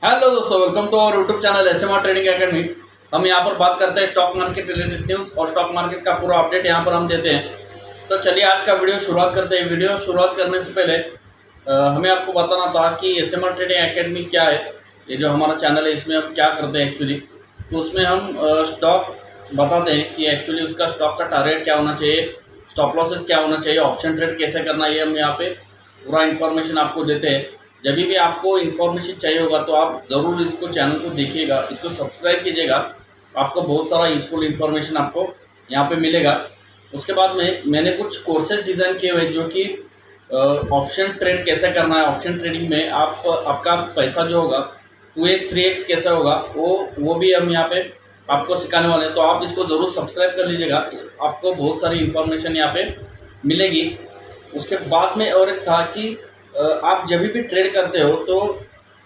Hello दोस्तों, welcome to our YouTube channel SMR trading academy. हम यहाँ पर बात करते हैं स्टॉक मार्केट रिलेटेड न्यूज़ और स्टॉक मार्केट का पूरा अपडेट यहाँ पर हम देते हैं। तो चलिए आज का वीडियो शुरुआत करते हैं। वीडियो शुरुआत करने से पहले हमें आपको बताना था कि एसएमआर ट्रेडिंग एकेडमी क्या है। ये जो हमारा चैनल है इसमें हम क्या करते हैं एक्चुअली, तो उसमें हम स्टॉक बताते हैं कि एक्चुअली उसका स्टॉक का टारगेट क्या होना चाहिए, स्टॉप लॉसेस क्या होना चाहिए, ऑप्शन ट्रेड कैसे करना है, ये हम यहाँ पे पूरा इन्फॉर्मेशन आपको देते हैं। जब भी आपको इन्फॉर्मेशन चाहिए होगा तो आप ज़रूर इसको चैनल को देखिएगा, इसको सब्सक्राइब कीजिएगा। आपको बहुत सारा यूज़फुल इन्फॉर्मेशन आपको यहाँ पे मिलेगा। उसके बाद में मैंने कुछ कोर्सेज डिज़ाइन किए हुए जो कि ऑप्शन ट्रेड कैसे करना है, ऑप्शन ट्रेडिंग में आपका पैसा जो होगा 2x 3x कैसे होगा वो भी हम यहाँ पे आपको सिखाने वाले हैं। तो आप इसको ज़रूर सब्सक्राइब कर लीजिएगा, आपको बहुत सारी इन्फॉर्मेशन यहाँ पे मिलेगी। उसके बाद में और एक था कि आप जब भी ट्रेड करते हो तो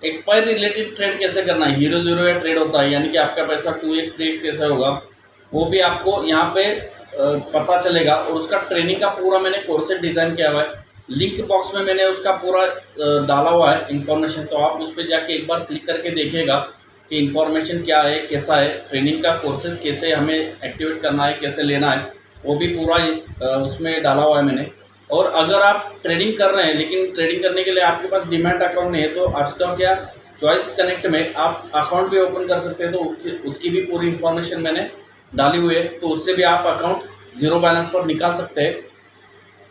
एक्सपायरी रिलेटेड ट्रेड कैसे करना है, हीरो जीरो या ट्रेड होता है, यानी कि आपका पैसा 2x 3x कैसे होगा वो भी आपको यहाँ पे पता चलेगा। और उसका ट्रेनिंग का पूरा मैंने कोर्सेज डिज़ाइन किया हुआ है, लिंक बॉक्स में मैंने उसका पूरा डाला हुआ है इन्फॉर्मेशन। तो आप उस पर जाके एक बार क्लिक करके देखिएगा कि इन्फॉर्मेशन क्या है, कैसा है, ट्रेनिंग का कोर्सेज कैसे हमें एक्टिवेट करना है, कैसे लेना है, वो भी पूरा उसमें डाला हुआ है मैंने। और अगर आप ट्रेडिंग कर रहे हैं लेकिन ट्रेडिंग करने के लिए आपके पास डीमैट अकाउंट नहीं है तो अपस्टॉक या चॉइस कनेक्ट में आप अकाउंट भी ओपन कर सकते हैं। तो उसकी भी पूरी इन्फॉर्मेशन मैंने डाली हुई है, तो उससे भी आप अकाउंट जीरो बैलेंस पर निकाल सकते हैं।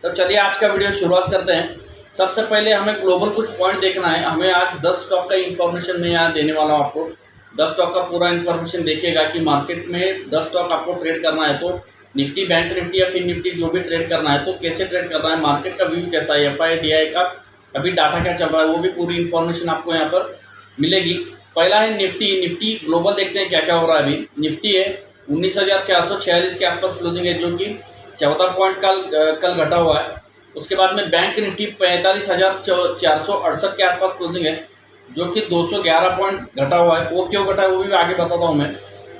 तो चलिए आज का वीडियो शुरुआत करते हैं। सबसे पहले हमें ग्लोबल कुछ पॉइंट देखना है। हमें आज 10 स्टॉक का इन्फॉर्मेशन मैं यहाँ देने वाला हूँ आपको। 10 स्टॉक का पूरा इन्फॉर्मेशन देखिएगा कि मार्केट में 10 स्टॉक आपको ट्रेड करना है तो निफ्टी, बैंक निफ्टी या फिर निफ्टी जो भी ट्रेड करना है तो कैसे ट्रेड करना है, मार्केट का व्यू कैसा है, एफआई डीआई का अभी डाटा क्या चल रहा है, वो भी पूरी इन्फॉर्मेशन आपको यहाँ पर मिलेगी। पहला है निफ्टी ग्लोबल, देखते हैं क्या क्या हो रहा है। अभी निफ्टी है 19,446 के आसपास क्लोजिंग है, जो कि 14 पॉइंट कल घटा हुआ है। उसके बाद में बैंक निफ्टी 45,468 के आसपास क्लोजिंग है, जो कि 211 पॉइंट घटा हुआ है। वो क्यों घटा है वो भी आगे बताता हूँ मैं।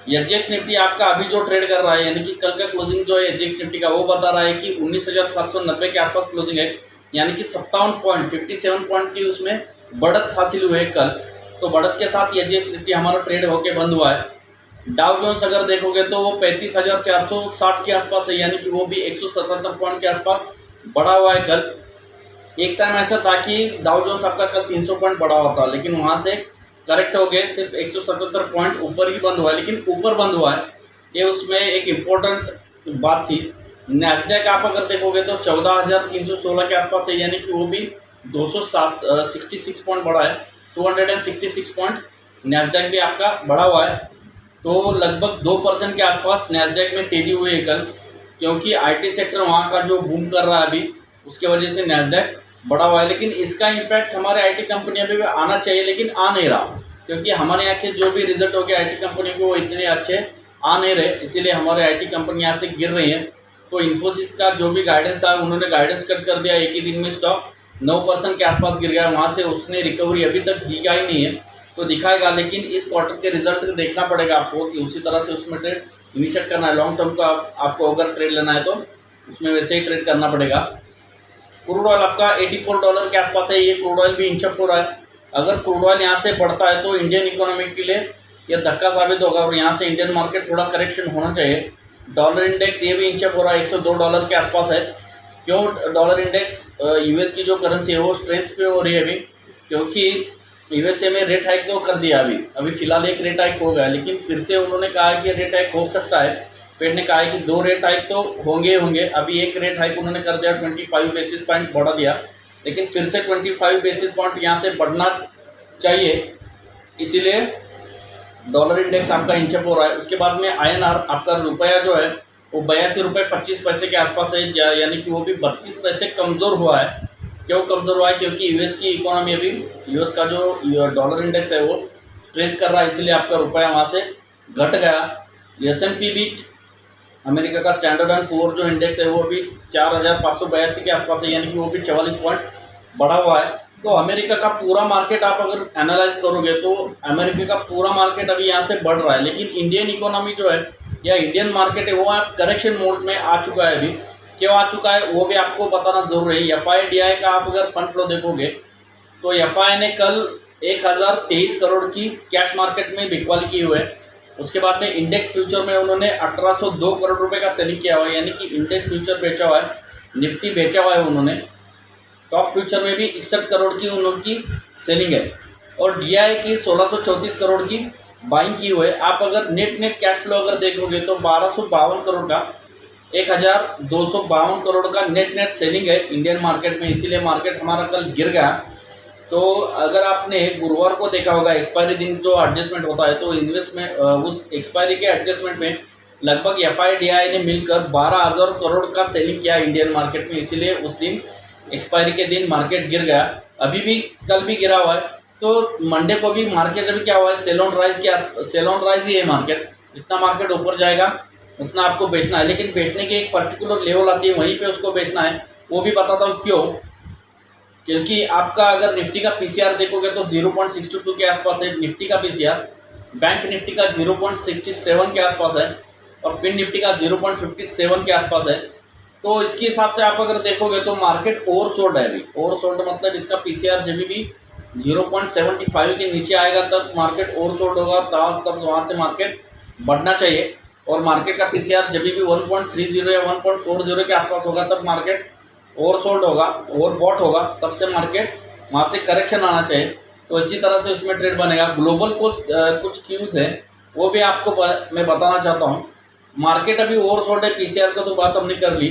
एचजीएक्स निफ्टी आपका अभी जो ट्रेड कर रहा है, यानी कि कल का क्लोजिंग जो है एचजीएक्स निफ्टी का, वो बता रहा है कि 19,790 के आसपास क्लोजिंग है, यानी कि 57 पॉइंट 57 पॉइंट की उसमें बढ़त हासिल हुई है कल। तो बढ़त के साथ एचजीएक्स निफ्टी हमारा ट्रेड होकर बंद हुआ है। डाउ जोन्स अगर देखोगे तो वो 35,460 के आसपास है, यानी कि वो भी 177 पॉइंट के आसपास बढ़ा हुआ है कल। एक टाइम ऐसा था कि डाउ जोन्स आपका कल 300 पॉइंट बढ़ा हुआ था, लेकिन वहाँ से करेक्ट हो गए, सिर्फ 177 पॉइंट ऊपर ही बंद हुआ है, लेकिन ऊपर बंद हुआ है। ये उसमें एक इम्पोर्टेंट बात थी। नैस्डैक आप अगर देखोगे तो 14,316 के आसपास है, यानी कि वो भी 266 पॉइंट बढ़ा है, 266 पॉइंट नैस्डैक भी आपका बढ़ा हुआ है। तो लगभग 2% के आसपास नैस्डैक में तेज़ी हुई है कल, क्योंकि आईटी सेक्टर वहाँ का जो बूम कर रहा है अभी, उसके वजह से नैस्डैक बढ़ा हुआ है। लेकिन इसका इम्पैक्ट हमारे आईटी कंपनियों पे भी आना चाहिए, लेकिन आ नहीं रहा, क्योंकि हमारे यहाँ के जो भी रिजल्ट हो गए आईटी कंपनी के वो इतने अच्छे आ नहीं रहे, इसीलिए हमारे आईटी कंपनी यहाँ से गिर रही हैं। तो इन्फोसिस का जो भी गाइडेंस था उन्होंने गाइडेंस कट कर दिया, एक ही दिन में स्टॉक 9% के आसपास गिर गया, वहाँ से उसने रिकवरी अभी तक दिखा ही नहीं है। तो दिखाएगा, लेकिन इस क्वार्टर के रिजल्ट देखना पड़ेगा आपको कि उसी तरह से उसमें ट्रेड इनिशिएट करना है। लॉन्ग टर्म का आपको अगर ट्रेड लेना है तो उसमें वैसे ही ट्रेड करना पड़ेगा। क्रूड ऑयल आपका $84 के आसपास है, ये क्रूड ऑयल भी इंचअप हो रहा है। अगर क्रूड ऑयल यहाँ से बढ़ता है तो इंडियन इकोनॉमी के लिए यह धक्का साबित होगा और यहाँ से इंडियन मार्केट थोड़ा करेक्शन होना चाहिए। डॉलर इंडेक्स ये भी इंचअप हो रहा है, $102 के आसपास है। क्यों डॉलर इंडेक्स, यूएस की जो करेंसी है वो स्ट्रेंथ क्यों हो रही है अभी, क्योंकि यूएसए में रेट हाइक तो कर दिया अभी फिलहाल एक रेट हाइक हो गया, लेकिन फिर से उन्होंने कहा कि रेट हाइक हो सकता है। फेड ने कहा है कि 2 रेट हाइक तो होंगे। अभी एक रेट हाइक उन्होंने कर दिया, 25 बेसिस पॉइंट बढ़ा दिया, लेकिन फिर से 25 बेसिस पॉइंट यहाँ से बढ़ना चाहिए, इसीलिए डॉलर इंडेक्स आपका इंचअप हो रहा है। उसके बाद में आईएनआर आपका रुपया जो है वो 82.25 के आसपास है, यानी कि वो भी 32 पैसे कमज़ोर हुआ है। क्यों कमज़ोर हुआ है, क्योंकि यूएस की इकोनॉमी अभी, यूएस का जो डॉलर इंडेक्स है वो स्ट्रेंथ कर रहा है, इसलिए आपका रुपया वहाँ से घट गया। एसएनपी भी, अमेरिका का स्टैंडर्ड एंड पुअर जो इंडेक्स है वो भी 4,582 के आसपास है, यानी कि वो भी 44 पॉइंट बढ़ा हुआ है। तो अमेरिका का पूरा मार्केट आप अगर एनालाइज करोगे तो अमेरिका का पूरा मार्केट अभी यहाँ से बढ़ रहा है, लेकिन इंडियन इकोनॉमी जो है या इंडियन मार्केट है वो आप करेक्शन मोड में आ चुका है। अभी क्यों आ चुका है वो भी आपको बताना जरूर है। एफआई डीआई का आप अगर फंड फ्लो देखोगे तो एफआई ने कल 1023 करोड़ की कैश मार्केट में बिकवाली की हुई है। उसके बाद में इंडेक्स फ्यूचर में उन्होंने 1802 करोड़ रुपए का सेलिंग किया हुआ है, यानी कि इंडेक्स फ्यूचर बेचा हुआ है, निफ्टी बेचा हुआ है उन्होंने। टॉप फ्यूचर में भी 61 करोड़ की उनकी सेलिंग है और DI की 1634 करोड़ की बाइंग की हुई है। आप अगर नेट कैश फ्लो अगर देखोगे तो 1252 करोड़ का 1252 करोड़ का नेट सेलिंग है इंडियन मार्केट में, इसीलिए मार्केट हमारा कल गिर गया। तो अगर आपने गुरुवार को देखा होगा एक्सपायरी दिन जो एडजस्टमेंट होता है, तो इन्वेस्टमेंट उस एक्सपायरी के एडजस्टमेंट में लगभग FIDI ने मिलकर 12,000 करोड़ का सेलिंग किया इंडियन मार्केट में, इसीलिए उस दिन एक्सपायरी के दिन मार्केट गिर गया। अभी भी कल भी गिरा हुआ है, तो मंडे को भी मार्केट अभी क्या हुआ है, सेल ऑन राइज ही है मार्केट। जितना मार्केट ऊपर जाएगा उतना आपको बेचना है, लेकिन बेचने की एक पर्टिकुलर लेवल आती है, वहीं पे उसको बेचना है। वो भी बताता हूँ क्यों, क्योंकि आपका अगर निफ्टी का PCR देखोगे तो 0.62 के आसपास है निफ्टी का PCR, बैंक निफ्टी का 0.67 के आसपास है और फिन निफ्टी का 0.57 के आसपास है। तो इसके हिसाब से आप अगर देखोगे तो मार्केट ओवरसोल्ड है अभी। ओवरसोल्ड मतलब इसका PCR जब भी 0.75 के नीचे आएगा तब मार्केट ओवरसोल्ड होगा, तब वहाँ से मार्केट बढ़ना चाहिए। और मार्केट का PCR जब भी 1.30 या 1.40 के आसपास होगा तब मार्केट ओवरसोल्ड होगा, ओवरबॉट होगा, तब से मार्केट वहाँ से करेक्शन आना चाहिए। तो इसी तरह से उसमें ट्रेड बनेगा। ग्लोबल कुछ क्यूज है वो भी आपको मैं बताना चाहता हूँ। मार्केट अभी ओवरसोल्ड है, PCR का तो बात हमने कर ली,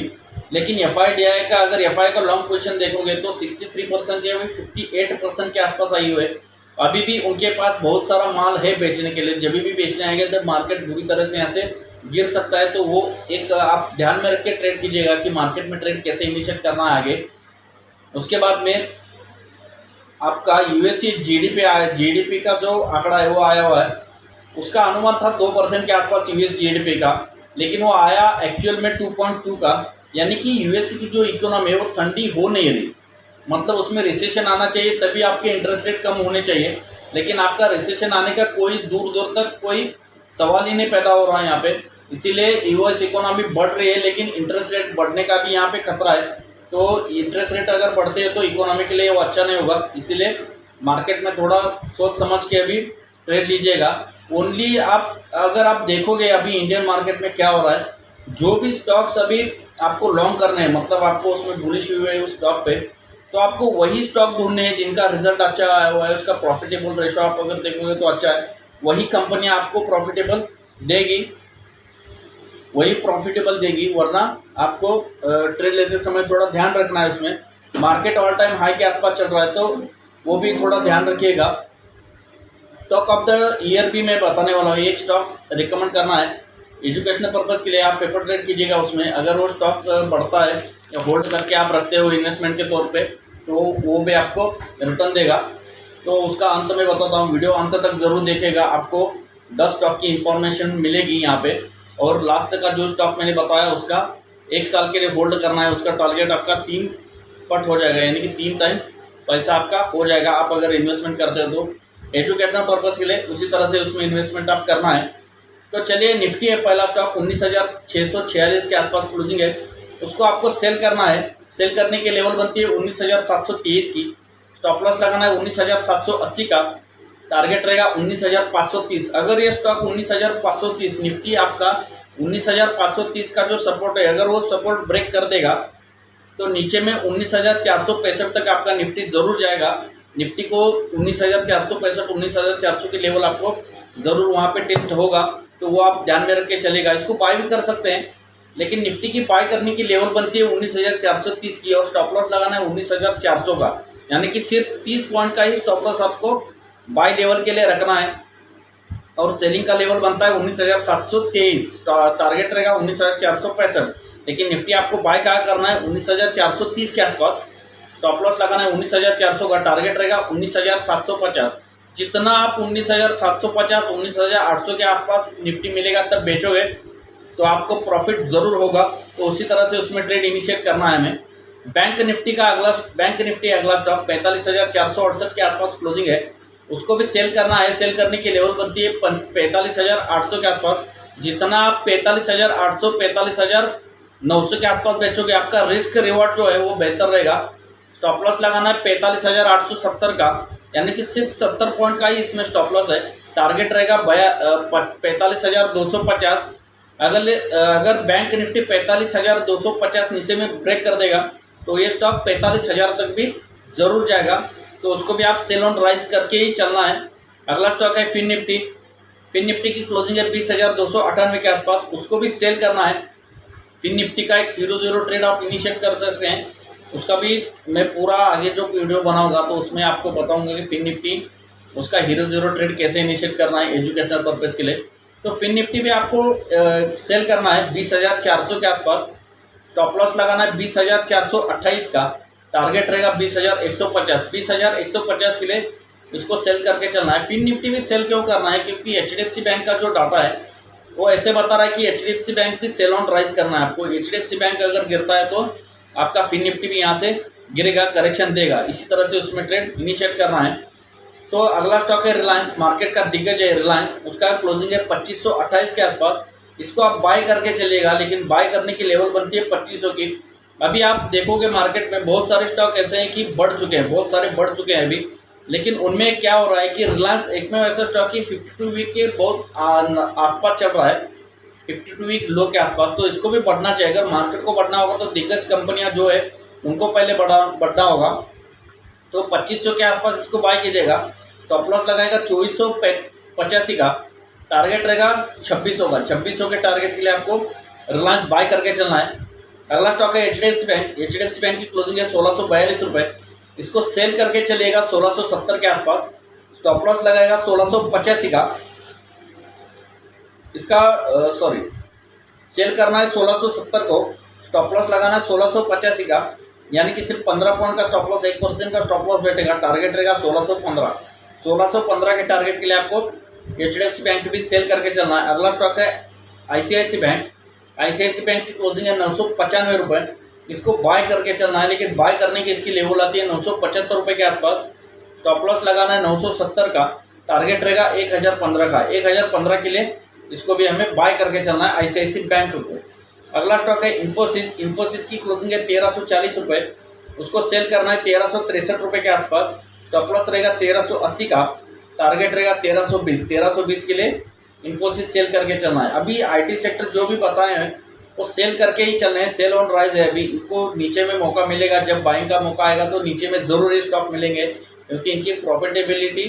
लेकिन FIDI का अगर FI का लॉन्ग पोजीशन देखोगे तो 63% या 58% के आसपास आई हुई है। अभी भी उनके पास बहुत सारा माल है बेचने के लिए। जब भी बेचने आएंगे तब मार्केट बुरी तरह से यहाँ से गिर सकता है। तो वो एक आप ध्यान में रख के ट्रेड कीजिएगा कि मार्केट में ट्रेड कैसे इनिशिएट करना है आगे। उसके बाद में आपका US GDP का जो आंकड़ा है वो आया हुआ है। उसका अनुमान था 2% के आसपास US GDP का, लेकिन वो आया एक्चुअल में 2.2 का, यानी कि US की जो इकोनॉमी है वो ठंडी हो नहीं रही। मतलब उसमें रिसेशन आना चाहिए तभी आपके इंटरेस्ट रेट कम होने चाहिए, लेकिन आपका रिसेशन आने का कोई दूर तक कोई सवाल ही नहीं पैदा हो रहा है यहाँ पे। इसीलिए US इकोनॉमी बढ़ रही है, लेकिन इंटरेस्ट रेट बढ़ने का भी यहाँ पे खतरा है। तो इंटरेस्ट रेट अगर बढ़ते हैं तो इकोनॉमी के लिए वो अच्छा नहीं होगा, इसीलिए मार्केट में थोड़ा सोच समझ के अभी ट्रेड लीजिएगा। ओनली अगर आप देखोगे अभी इंडियन मार्केट में क्या हो रहा है, जो भी स्टॉक्स अभी आपको लॉन्ग करने हैं, मतलब आपको उसमें बुलिश हुए है उस स्टॉक पे, तो आपको वही स्टॉक ढूंढने हैं जिनका रिजल्ट अच्छा आया हुआ है, उसका प्रॉफिटेबल रेशो आप अगर देखोगे तो अच्छा है। वही कंपनियां आपको प्रॉफिटेबल देगी, वरना आपको ट्रेड लेते समय थोड़ा ध्यान रखना है उसमें। मार्केट ऑल टाइम हाई के आसपास चल रहा है तो वो भी थोड़ा ध्यान रखिएगा। स्टॉक ऑफ द ईयर भी मैं बताने वाला हूँ, एक स्टॉक रिकमेंड करना है एजुकेशनल पर्पज़ के लिए। आप पेपर ट्रेड कीजिएगा उसमें, अगर वो स्टॉक बढ़ता है या होल्ड करके आप रखते हो इन्वेस्टमेंट के तौर पे, तो वो भी आपको रिटर्न देगा। तो उसका अंत में बताता हूँ, वीडियो अंत तक ज़रूर देखिएगा, आपको 10 स्टॉक की इन्फॉर्मेशन मिलेगी यहाँ पे। और लास्ट का जो स्टॉक मैंने बताया उसका 1 साल के लिए होल्ड करना है, उसका टारगेट आपका 3 पट हो जाएगा, यानी कि 3 टाइम्स पैसा आपका हो जाएगा आप अगर इन्वेस्टमेंट करते हो तो। एजुकेशनल पर्पज़ के लिए उसी तरह से उसमें इन्वेस्टमेंट आप करना है। तो चलिए, निफ्टी है पहला स्टॉक, 19,646 के आसपास क्लोजिंग है, उसको आपको सेल करना है। सेल करने की लेवल बनती है 19,723 की, स्टॉप लॉस लगाना है 19,780 का, टारगेट रहेगा 19,530। अगर ये स्टॉक 19,530 निफ्टी आपका 19,530 का जो सपोर्ट है, अगर वो सपोर्ट ब्रेक कर देगा तो नीचे में 19,465 तक आपका निफ्टी ज़रूर जाएगा। निफ्टी को 19,465 19,400 की लेवल आपको ज़रूर वहाँ पे टेस्ट होगा, तो वो आप ध्यान में रख के चलेगा। इसको बाय भी कर सकते हैं, लेकिन निफ्टी की बाय करने की लेवल बनती है 19,430 की और स्टॉप लॉस लगाना है 19,400 का, यानी कि सिर्फ 30 पॉइंट का ही स्टॉप लॉस आपको बाय लेवल के लिए रखना है। और सेलिंग का लेवल बनता है 19,723, टारगेट रहेगा 19,465, लेकिन निफ्टी आपको बाय क्या करना है 19,430 के आसपास, स्टॉप लॉस लगाना है 19,400 का, टारगेट रहेगा 19,750। जितना आप 19,750 19,800 के आसपास निफ्टी मिलेगा तब बेचोगे तो आपको प्रॉफिट ज़रूर होगा। तो उसी तरह से उसमें ट्रेड इनिशिएट करना है हमें। बैंक निफ्टी अगला स्टॉक 45,468 के आसपास क्लोजिंग है, उसको भी सेल करना है। सेल करने की लेवल बनती है 45,800 के आसपास। जितना आप 45,800 45,900 के आसपास बेचोगे, आपका रिस्क रिवॉर्ड जो है वो बेहतर रहेगा। स्टॉप लॉस लगाना है 45,870 का, यानी कि सिर्फ 70 पॉइंट का ही इसमें स्टॉप लॉस है। टारगेट रहेगा 45,250। अगर बैंक निफ्टी 45,250 नीचे में ब्रेक कर देगा तो ये स्टॉक 45,000 तक भी ज़रूर जाएगा, तो उसको भी आप सेल ऑन राइज करके ही चलना है। अगला स्टॉक है फिन निफ्टी। फिन निफ्टी की क्लोजिंग है 20,298 के आसपास, उसको भी सेल करना है। फिन निफ्टी का एक 0-0 ट्रेड आप इनिशिएट कर सकते हैं, उसका भी मैं पूरा आगे जो वीडियो बनाऊंगा तो उसमें आपको बताऊंगा कि फिन निफ्टी उसका 0-0 ट्रेड कैसे इनिशिएट करना है एजुकेशनल पर्पज़ के लिए। तो फिन निफ्टी भी आपको सेल करना है 20,400 के आसपास। स्टॉप लॉस लगाना है 20,428 का। टारगेट रहेगा 20,150। 20,150 के लिए इसको सेल करके चलना है। फिन निफ्टी भी सेल क्यों करना है, क्योंकि HDFC बैंक का जो डाटा है वो ऐसे बता रहा है कि HDFC बैंक भी सेल ऑन राइज करना है आपको। HDFC बैंक अगर गिरता है तो आपका फिन निफ्टी भी यहाँ से गिरेगा, करेक्शन देगा, इसी तरह से उसमें ट्रेड इनिशिएट करना है। तो अगला स्टॉक है रिलायंस। मार्केट का दिग्गज है रिलायंस, उसका क्लोजिंग है 2528 के आसपास। इसको आप बाय करके चलिएगा, लेकिन बाय करने की लेवल बनती है 2500 की। अभी आप देखोगे मार्केट में बहुत सारे स्टॉक ऐसे हैं कि बढ़ चुके हैं, बहुत सारे बढ़ चुके हैं अभी, लेकिन उनमें क्या हो रहा है कि रिलायंस एक में ऐसा स्टॉक है 52 वीक के बहुत आसपास चल रहा है, 52 वीक लो के आसपास। तो इसको भी बढ़ना चाहिए। अगर मार्केट को बढ़ना होगा तो दिग्गज कंपनियां जो है उनको पहले बढ़ना होगा। तो 2500 के आसपास इसको बाय कीजिएगा। स्टॉप लॉस लगाएगा 2485 का। टारगेट रहेगा 2600 का। 2600 के टारगेट के लिए आपको रिलायंस बाय करके चलना है। अगला स्टॉक है HDFC बैंक। HDFC बैंक की क्लोजिंग है 1642 रुपये। इसको सेल करके चलिएगा 1670 के आसपास। स्टॉप लॉस लगाएगा 1685 का। इसका सेल करना है 1670 को, स्टॉप लॉस लगाना है 1685 का, यानी कि सिर्फ 15 पॉइंट का स्टॉप लॉस, 1% का स्टॉप लॉस बैठेगा। टारगेट रहेगा 1615। 1615 के टारगेट के लिए आपको HDFC बैंक भी सेल करके चलना है। अगला स्टॉक है ICICI बैंक। ICICI बैंक की क्लोजिंग है 995 रुपये। इसको बाय करके चलना है, लेकिन बाय करने की इसकी लेवल आती है 975 रुपये के आसपास। स्टॉप लॉस लगाना है 970 का। टारगेट रहेगा 1015 का। 1015 के लिए इसको भी हमें बाय करके चलना है ICICI बैंक को। अगला स्टॉक है इन्फोसिस। इन्फोसिस की क्लोजिंग है 1340 रुपये। उसको सेल करना है 1363 रुपये के आसपास। स्टॉप लॉस रहेगा 1380 का। टारगेट रहेगा 1320। 1320 के लिए इन्फोसिस सेल करके चलना है। अभी IT सेक्टर जो भी बताए हैं वो सेल करके ही चल रहे हैं, सेल ऑन राइज है। अभी इनको नीचे में मौका मिलेगा, जब बाइंग का मौका आएगा तो नीचे में ज़रूर ये स्टॉक मिलेंगे, क्योंकि इनकी प्रॉफिटेबिलिटी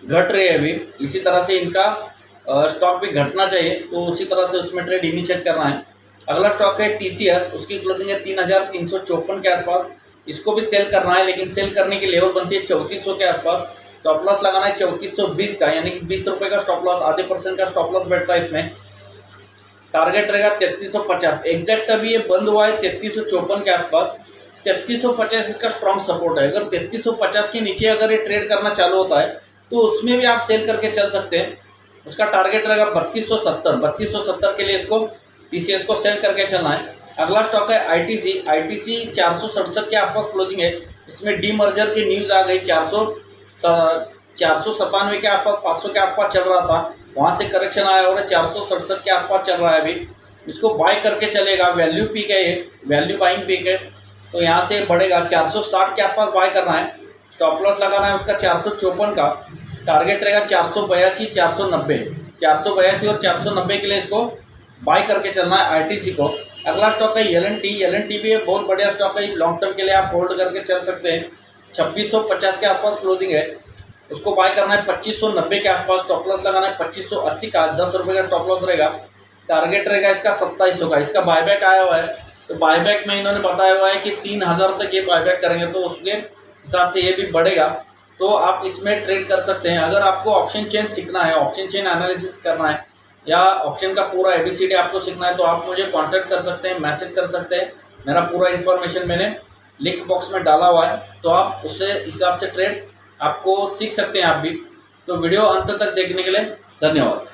घट रही है अभी। इसी तरह से इनका स्टॉक भी घटना चाहिए, तो उसी तरह से उसमें ट्रेड इनिशिएट करना है। अगला स्टॉक है TCS। उसकी क्लोजिंग है 3354 के आसपास। इसको भी सेल करना है, लेकिन सेल करने की लेवल बनती है 3400 के आसपास। स्टॉप लॉस लगाना है 3420 का, यानी कि 20 रुपये का स्टॉप लॉस, आधे % का स्टॉप लॉस बैठता है इसमें। टारगेट रहेगा 3350। एग्जैक्ट अभी ये बंद हुआ है 3354 के आसपास। 3350 इसका स्ट्रॉन्ग सपोर्ट है। अगर 3350 के नीचे अगर ये ट्रेड करना चालू होता है तो उसमें भी आप सेल करके चल सकते हैं। उसका टारगेट रहेगा 3270। 3270 के लिए इसको TCS को सेल करके चलना है। अगला स्टॉक है ITC। ITC 467 के आसपास क्लोजिंग है। इसमें डी मर्जर की न्यूज़ आ गई। 497 के आसपास, 500 के आसपास चल रहा था, वहाँ से करेक्शन आया और 467 के आसपास चल रहा है अभी। इसको बाय करके चलेगा। वैल्यू पीक है, ये वैल्यू बाइंग पीक है, तो यहाँ से बढ़ेगा। 460 के आसपास बाय करना है। स्टॉप लॉस लगाना है उसका 454 का। टारगेट रहेगा 482, 490। 482 और 490 के लिए इसको बाय करके चलना है ITC को। अगला स्टॉक है L&T। L&T भी एक बहुत बढ़िया स्टॉक है, लॉन्ग टर्म के लिए आप होल्ड करके चल सकते हैं। 2650 के आसपास क्लोजिंग है। उसको बाय करना है 2590 के आसपास। स्टॉप लॉस लगाना है 2580 का। 10 रुपये का स्टॉप लॉस रहेगा। टारगेट रहेगा इसका 2700 का। इसका बायबैक आया हुआ है, तो बायबैक में इन्होंने बताया हुआ है कि 3000 तक ये बायबैक करेंगे, तो उसके हिसाब से ये भी बढ़ेगा, तो आप इसमें ट्रेड कर सकते हैं। अगर आपको ऑप्शन चेन सीखना है, ऑप्शन चेन एनालिसिस करना है, या ऑप्शन का पूरा ABCD आपको सीखना है, तो आप मुझे कांटेक्ट कर सकते हैं, मैसेज कर सकते हैं। मेरा पूरा इन्फॉर्मेशन मैंने लिंक बॉक्स में डाला हुआ है, तो आप उससे हिसाब से ट्रेड आपको सीख सकते हैं आप भी। तो वीडियो अंत तक देखने के लिए धन्यवाद।